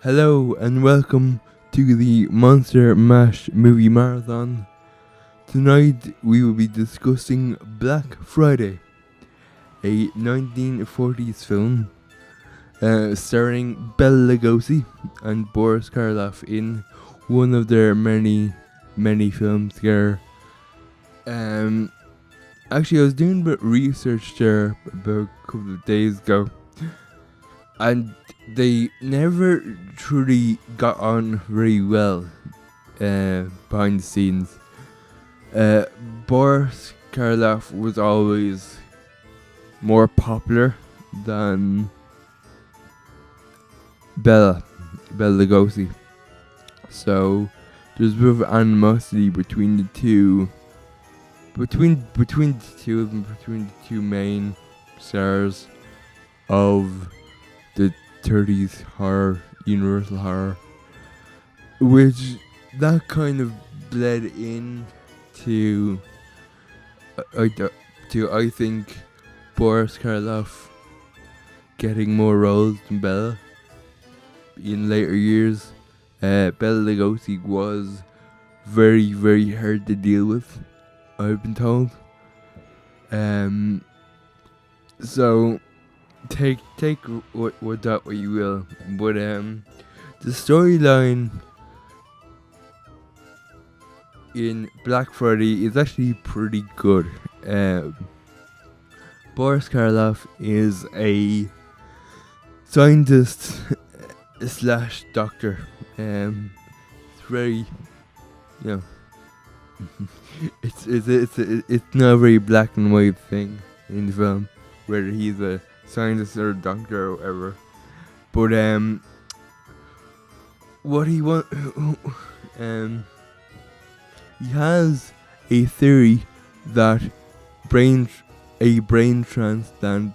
Hello and welcome to the Monster Mash movie marathon. Tonight we will be discussing Black Friday, a 1940s film starring Bela Lugosi and Boris Karloff in one of their many films together. Actually, I was doing a bit of research there about a couple of days ago, and they never truly got on very well behind the scenes. Boris Karloff was always more popular than Bela Lugosi, so there's a bit of animosity between the two. Between the two of them, between the two main stars of the 30s horror, Universal horror, which that kind of bled into I think Boris Karloff getting more roles than Bela in later years. Bela Lugosi was very hard to deal with, I've been told. So take what that what you will. But the storyline in Black Friday is actually pretty good. Boris Karloff is a scientist slash doctor. It's very, you know, it's not a very black and white thing in the film, whether he's a scientist or a doctor or whatever. But what he he has a theory that a brain transplant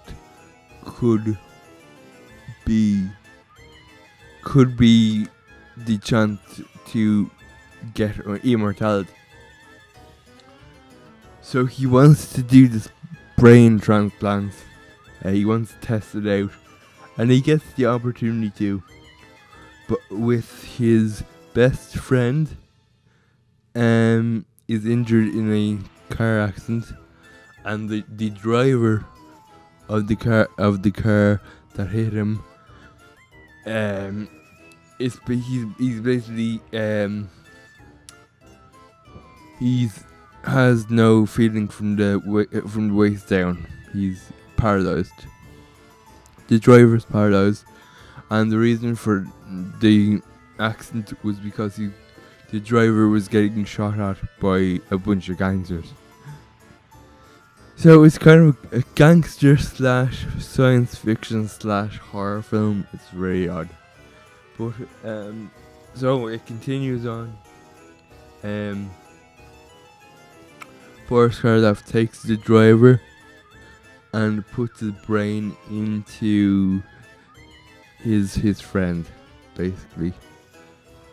could be the chance to get immortality. So he wants to do this brain transplant. He wants to test it out, and he gets the opportunity to. But with his best friend, is injured in a car accident, and the driver of the car that hit him, he's basically he's has no feeling from the waist down. He's paralyzed. The driver's paralyzed, and the reason for the accident was because the driver was getting shot at by a bunch of gangsters. So it's kind of a gangster slash science fiction slash horror film. It's very odd, but so it continues on. Boris Karloff takes the driver and puts his brain into his friend, basically.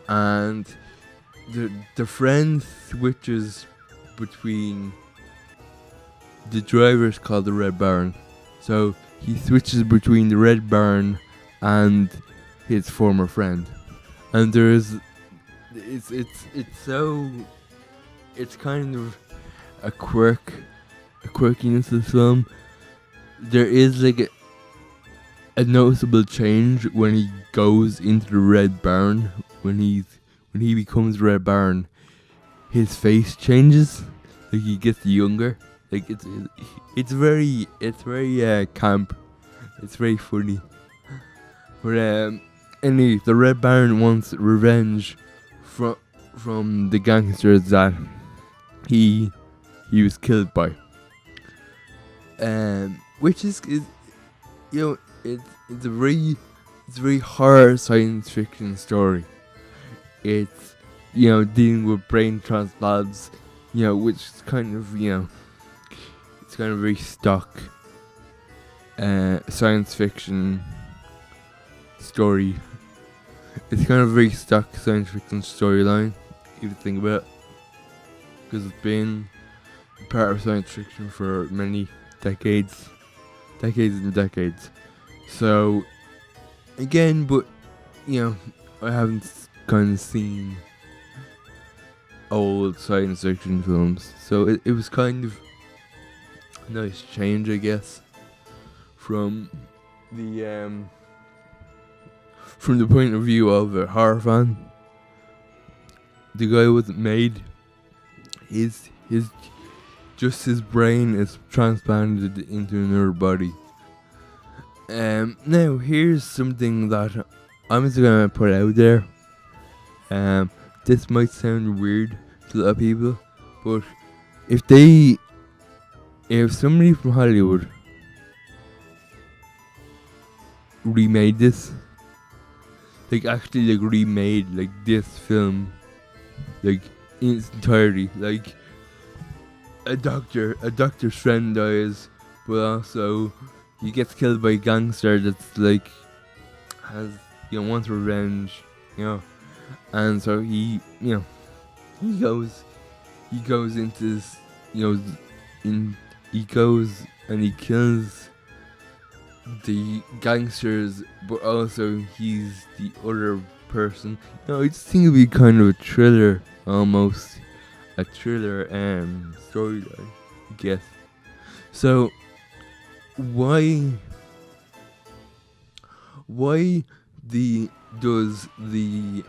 And the friend switches between the driver's called the Red Baron. So he switches between the Red Baron and his former friend. And it's kind of a quirkiness of the film. There is like a noticeable change when he goes into the Red Baron. When he becomes Red Baron, his face changes. Like he gets younger. Like it's very camp. It's very funny. But anyway, the Red Baron wants revenge from the gangsters that he was killed by. Which is it's a very horror science fiction story. It's dealing with brain transplants, which is kind of it's kind of very stock science fiction story. It's kind of a very stock science fiction storyline, if you think about it, because it's been part of science fiction for many decades and decades. So again, but I haven't kind of seen old science fiction films, so it was kind of a nice change, I guess, from the point of view of a horror fan. The guy wasn't made. His just his brain is transplanted into another body. Now here's something that I'm just gonna put out there. This might sound weird to a lot of people, but if somebody from Hollywood remade this, like actually like remade like this film, like in its entirety, like a doctor's friend dies, but also he gets killed by a gangster that's like has wants revenge, and so he goes into this, he goes and he kills the gangsters, but also he's the other person. I just think it'd be kind of a thriller, almost a thriller storyline, I guess. So why does the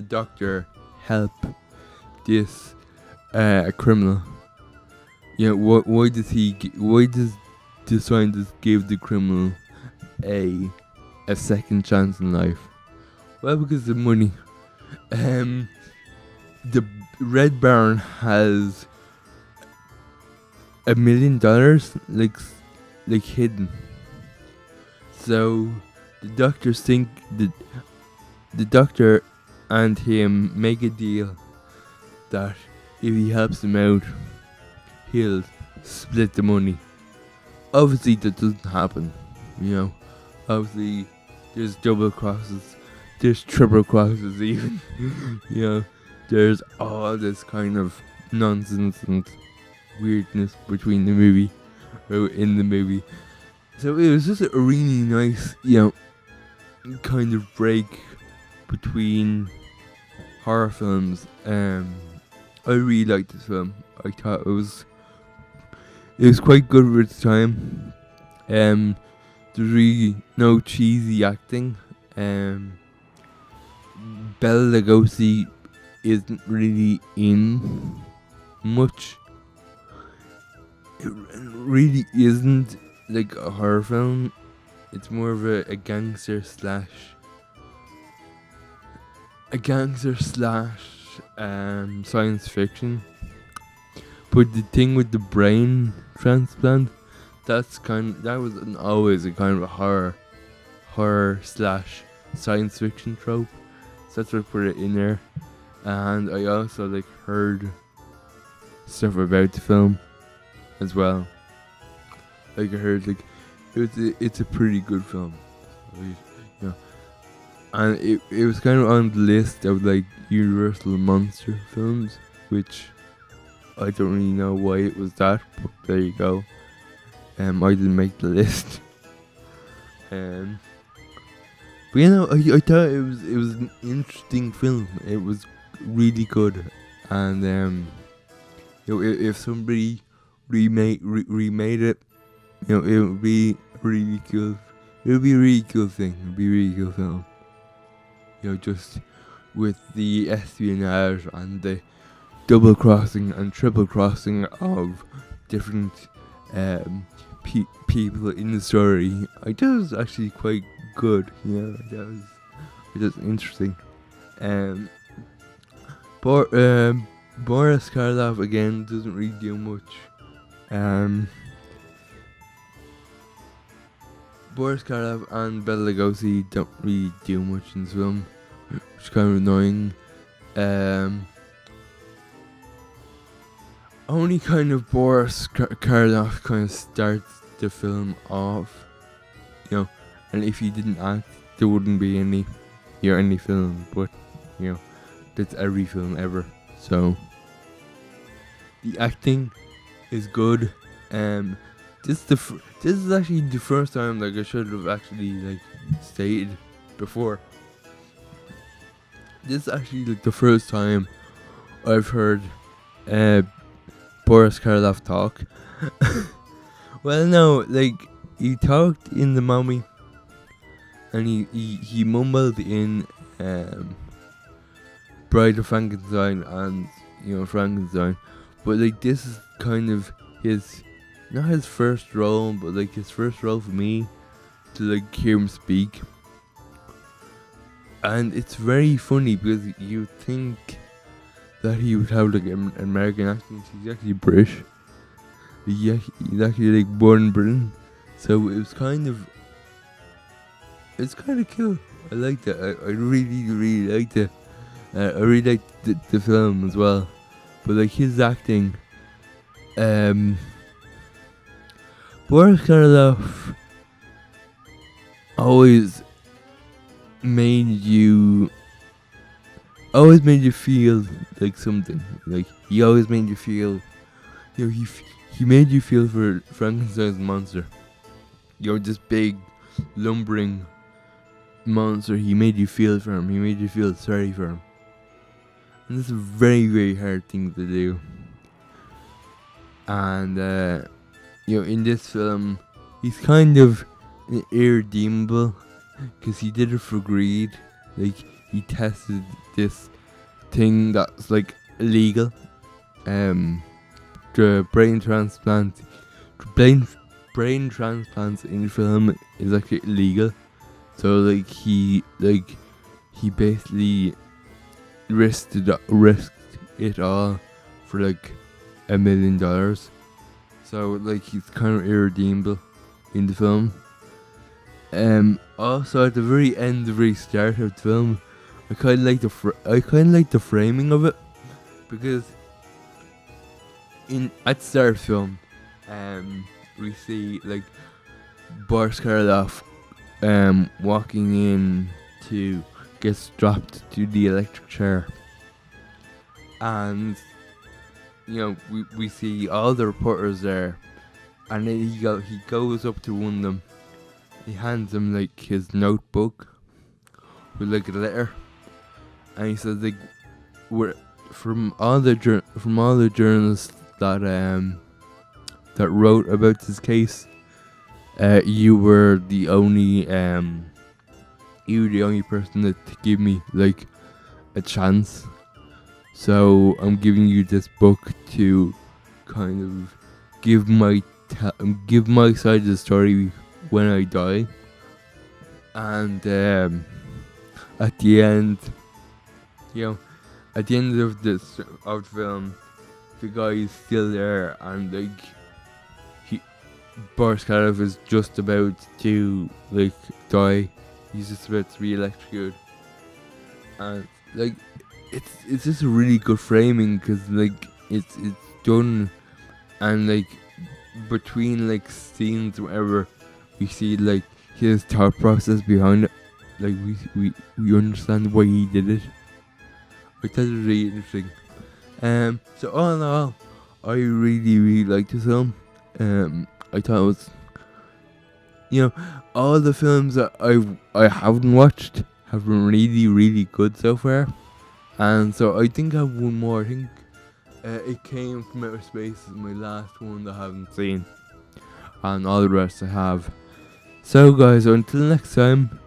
doctor help this criminal? Why does the scientist give the criminal a second chance in life? Well, because of money. The Red Baron has $1 million like hidden. So the doctors think that the doctor and him make a deal that if he helps him out, he'll split the money. Obviously that doesn't happen, Obviously there's double crosses, there's triple crosses even, There's all this kind of nonsense and weirdness between the movie, or in the movie. So it was just a really nice, kind of break between horror films. I really liked this film. I thought it was quite good for its time. There's really no cheesy acting. Bela Lugosi isn't really in much. It really isn't like a horror film. It's more of a gangster slash science fiction. But the thing with the brain transplant, that was always a kind of a horror slash science fiction trope. So that's why I put it in there. And I also heard stuff about the film as well. I heard it's a pretty good film. And it was kind of on the list of Universal monster films, which I don't really know why it was that, but there you go. I didn't make the list. But I thought it was an interesting film. It was really good, and if somebody remade it, it would be really cool. It would be a really cool thing. It would be a really cool film. Just with the espionage and the double crossing and triple crossing of different people in the story. I thought it was actually quite good. It was interesting. Boris Karloff again doesn't really do much. Boris Karloff and Bela Lugosi don't really do much in this film, which is kind of annoying. Only kind of Boris Karloff kind of starts the film off, and if he didn't act, there wouldn't be any film. But that's every film ever. So the acting is good. This is actually the first time I should have actually stated before this is actually like the first time I've heard uh, Boris Karloff talk. Well, no, like he talked in The Mummy, and he mumbled in Bride of Frankenstein and Frankenstein, but like this is kind of his not his first role, but like his first role for me to like hear him speak. And it's very funny because you think that he would have like an American accent. He's actually British. He's actually like born in Britain. So it's kind of cool. I like that. I really, really liked it. I really liked the film as well. But like his acting, Boris Karloff always made you feel like something. Like he always made you feel, he made you feel for Frankenstein's monster. This big lumbering monster. He made you feel for him. He made you feel sorry for him. And this is a very, very hard thing to do. And in this film, he's kind of irredeemable because he did it for greed. Like he tested this thing that's like illegal. The brain transplants in film is actually illegal. So like he basically risked it all for like $1 million. So like he's kind of irredeemable in the film. Also at the very end, the very start of the film, I kind of like the framing of it, because at the start of the film, we see like Boris Karloff walking in to get strapped to the electric chair, and we see all the reporters there, and then he goes up to one of them. He hands him like his notebook with like a letter, and he says like, "We're from all the journalists that wrote about this case. You were the only person that give me like a chance. So I'm giving you this book to kind of give my side of the story when I die." And at the end of the film, the guy is still there, and like Boris Karloff is just about to like die. He's just about to be electrocuted, and like it's just a really good framing, because like it's done, and like between like scenes, whatever, we see like his thought process behind it. Like we understand why he did it. Like that's really interesting. So all in all, I really, really liked this film. I thought it was, all the films that I haven't watched have been really, really good so far. And so I think I have one more. I think It Came from Outer Space is my last one that I haven't seen, and all the rest I have. So guys, until next time,